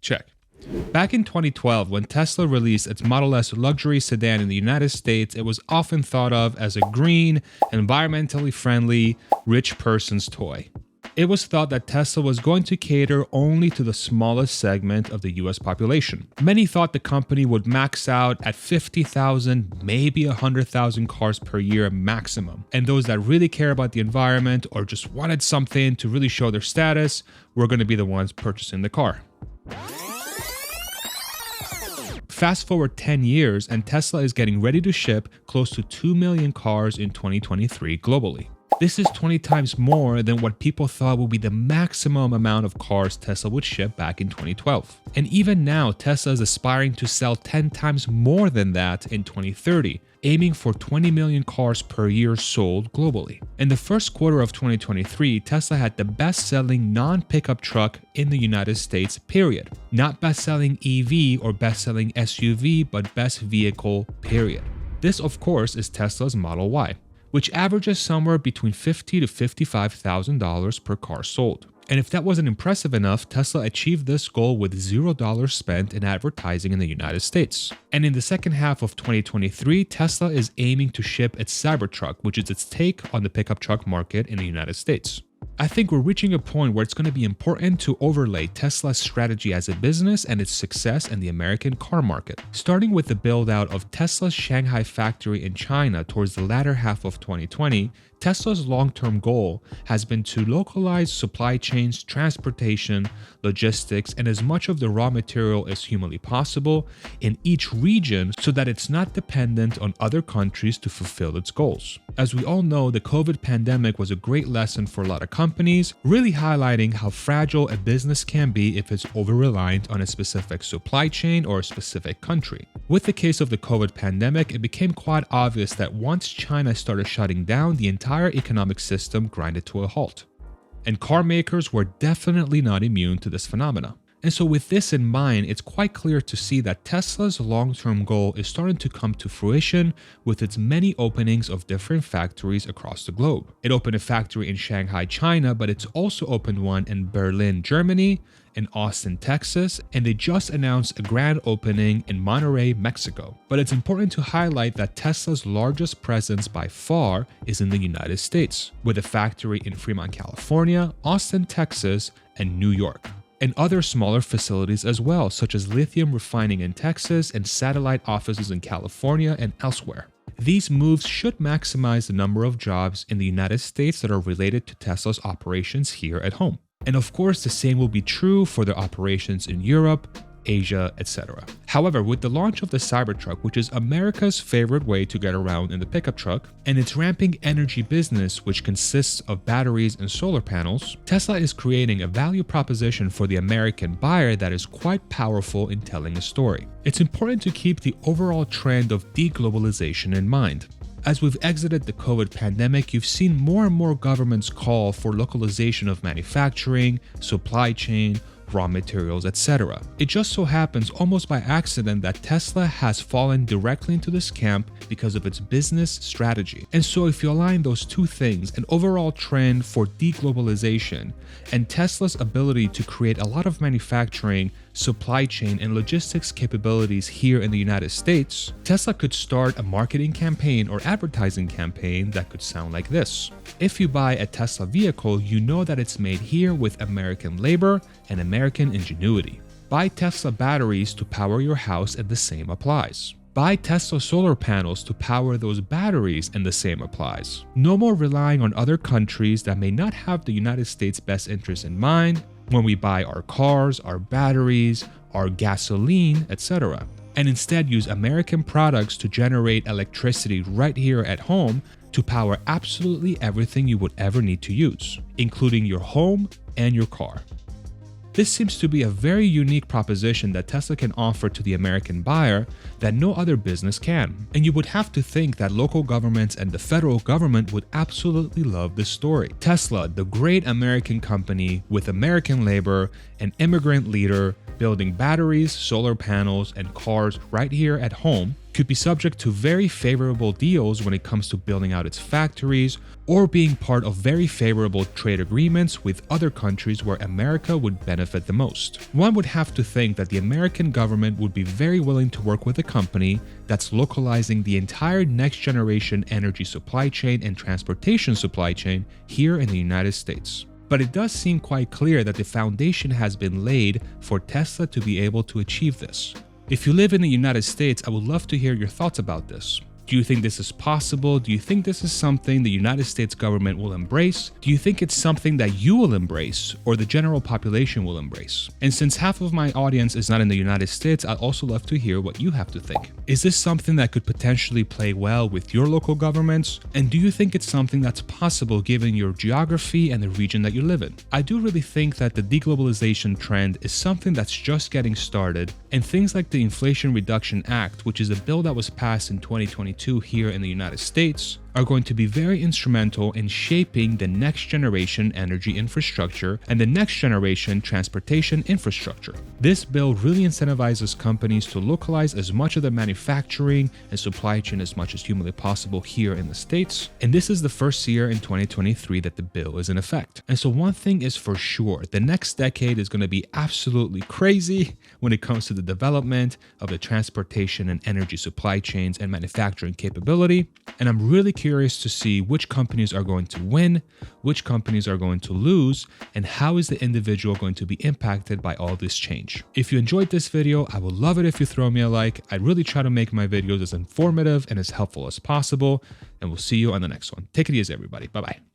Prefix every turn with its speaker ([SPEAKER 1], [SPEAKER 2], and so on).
[SPEAKER 1] Check. Back in 2012, when Tesla released its Model S luxury sedan in the United States, it was often thought of as a green, environmentally friendly, rich person's toy. It was thought that Tesla was going to cater only to the smallest segment of the US population. Many thought the company would max out at 50,000, maybe 100,000 cars per year maximum. And those that really care about the environment or just wanted something to really show their status were going to be the ones purchasing the car. Fast forward 10 years and Tesla is getting ready to ship close to 2 million cars in 2023 globally. This is 20 times more than what people thought would be the maximum amount of cars Tesla would ship back in 2012. And even now, Tesla is aspiring to sell 10 times more than that in 2030, aiming for 20 million cars per year sold globally. In the first quarter of 2023, Tesla had the best-selling non-pickup truck in the United States, period. Not best-selling EV or best-selling SUV, but best vehicle, period. This, of course, is Tesla's Model Y, which averages somewhere between $50,000 to $55,000 per car sold. And if that wasn't impressive enough, Tesla achieved this goal with $0 spent in advertising in the United States. And in the second half of 2023, Tesla is aiming to ship its Cybertruck, which is its take on the pickup truck market in the United States. I think we're reaching a point where it's going to be important to overlay Tesla's strategy as a business and its success in the American car market. Starting with the build-out of Tesla's Shanghai factory in China towards the latter half of 2020, Tesla's long-term goal has been to localize supply chains, transportation, logistics, and as much of the raw material as humanly possible in each region so that it's not dependent on other countries to fulfill its goals. As we all know, the COVID pandemic was a great lesson for a lot of companies, really highlighting how fragile a business can be if it's over-reliant on a specific supply chain or a specific country. With the case of the COVID pandemic, it became quite obvious that once China started shutting down, the entire economic system grinded to a halt. And car makers were definitely not immune to this phenomena. And so with this in mind, it's quite clear to see that Tesla's long-term goal is starting to come to fruition with its many openings of different factories across the globe. It opened a factory in Shanghai, China, but it's also opened one in Berlin, Germany, in Austin, Texas, and they just announced a grand opening in Monterrey, Mexico. But it's important to highlight that Tesla's largest presence by far is in the United States, with a factory in Fremont, California, Austin, Texas, and New York. And other smaller facilities as well, such as lithium refining in Texas and satellite offices in California and elsewhere. These moves should maximize the number of jobs in the United States that are related to Tesla's operations here at home. And of course, the same will be true for their operations in Europe, Asia, etc. However, with the launch of the Cybertruck, which is America's favorite way to get around in the pickup truck, and its ramping energy business, which consists of batteries and solar panels, Tesla is creating a value proposition for the American buyer that is quite powerful in telling a story. It's important to keep the overall trend of deglobalization in mind. As we've exited the COVID pandemic, you've seen more and more governments call for localization of manufacturing, supply chain, raw materials, etc. It just so happens almost by accident that Tesla has fallen directly into this camp because of its business strategy. And so if you align those two things, an overall trend for deglobalization and Tesla's ability to create a lot of manufacturing, supply chain, and logistics capabilities here in the United States, Tesla could start a marketing campaign or advertising campaign that could sound like this. If you buy a Tesla vehicle, you know that it's made here with American labor and American ingenuity. Buy Tesla batteries to power your house and the same applies. Buy Tesla solar panels to power those batteries and the same applies. No more relying on other countries that may not have the United States' best interest in mind when we buy our cars, our batteries, our gasoline, etc. And instead use American products to generate electricity right here at home to power absolutely everything you would ever need to use, including your home and your car. This seems to be a very unique proposition that Tesla can offer to the American buyer that no other business can. And you would have to think that local governments and the federal government would absolutely love this story. Tesla, the great American company with American labor, an immigrant leader, building batteries, solar panels, and cars right here at home could be subject to very favorable deals when it comes to building out its factories or being part of very favorable trade agreements with other countries where America would benefit the most. One would have to think that the American government would be very willing to work with a company that's localizing the entire next generation energy supply chain and transportation supply chain here in the United States. But it does seem quite clear that the foundation has been laid for Tesla to be able to achieve this. If you live in the United States, I would love to hear your thoughts about this. Do you think this is possible? Do you think this is something the United States government will embrace? Do you think it's something that you will embrace or the general population will embrace? And since half of my audience is not in the United States, I'd also love to hear what you have to think. Is this something that could potentially play well with your local governments? And do you think it's something that's possible given your geography and the region that you live in? I do really think that the deglobalization trend is something that's just getting started, and things like the Inflation Reduction Act, which is a bill that was passed in 2022 here in the United States, are going to be very instrumental in shaping the next generation energy infrastructure and the next generation transportation infrastructure. This bill really incentivizes companies to localize as much of the manufacturing and supply chain as much as humanly possible here in the States. And this is the first year in 2023 that the bill is in effect. And so one thing is for sure, the next decade is going to be absolutely crazy when it comes to the development of the transportation and energy supply chains and manufacturing capability. And I'm really curious to see which companies are going to win, which companies are going to lose, and how is the individual going to be impacted by all this change. If you enjoyed this video, I would love it if you throw me a like. I really try to make my videos as informative and as helpful as possible, and we'll see you on the next one. Take it easy, everybody. Bye-bye.